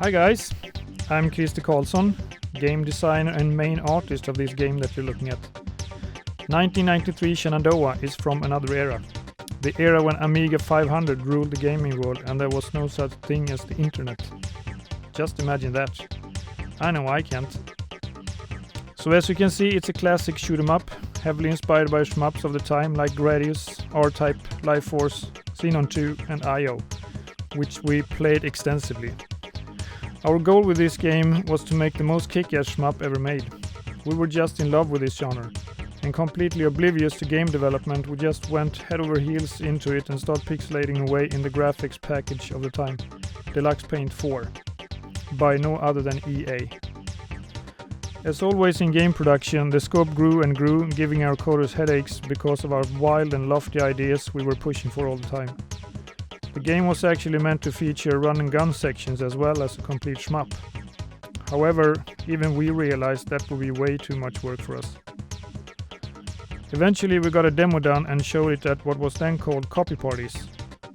Hi guys, I'm Krister Karlsson, game designer and main artist of this game that you're looking at. 1993 Shenandoah is from another era. The era when Amiga 500 ruled the gaming world and there was no such thing as the internet. Just imagine that. I know I can't. So as you can see, it's a classic shoot 'em up, heavily inspired by shmups of the time like Gradius, R-Type, Life Force, Xenon 2 and IO, which we played extensively. Our goal with this game was to make the most kick-ass shmup ever made. We were just in love with this genre, and completely oblivious to game development, we just went head over heels into it and started pixelating away in the graphics package of the time, Deluxe Paint 4, by no other than EA. As always in game production, the scope grew and grew, giving our coders headaches because of our wild and lofty ideas we were pushing for all the time. The game was actually meant to feature run and gun sections as well as a complete shmup. However, even we realized that would be way too much work for us. Eventually we got a demo done and showed it at what was then called copy parties,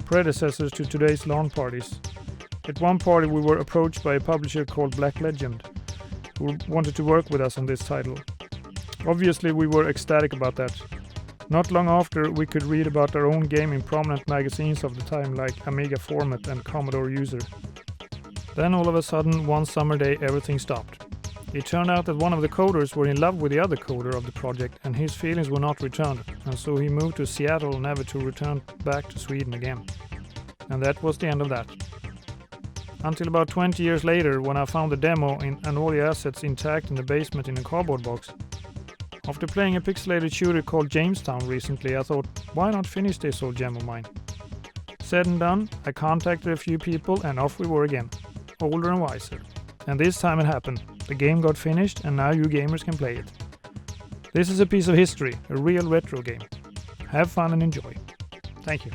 predecessors to today's LAN parties. At one party we were approached by a publisher called Black Legend, who wanted to work with us on this title. Obviously we were ecstatic about that. Not long after, we could read about our own game in prominent magazines of the time like Amiga Format and Commodore User. Then all of a sudden, one summer day, everything stopped. It turned out that one of the coders were in love with the other coder of the project and his feelings were not returned, and so he moved to Seattle never to return back to Sweden again. And that was the end of that. Until about 20 years later, when I found the demo and all the assets intact in the basement in a cardboard box. After playing a pixelated shooter called Jamestown recently, I thought, why not finish this old gem of mine? Said and done, I contacted a few people and off we were again, older and wiser. And this time it happened. The game got finished and now you gamers can play it. This is a piece of history, a real retro game. Have fun and enjoy. Thank you.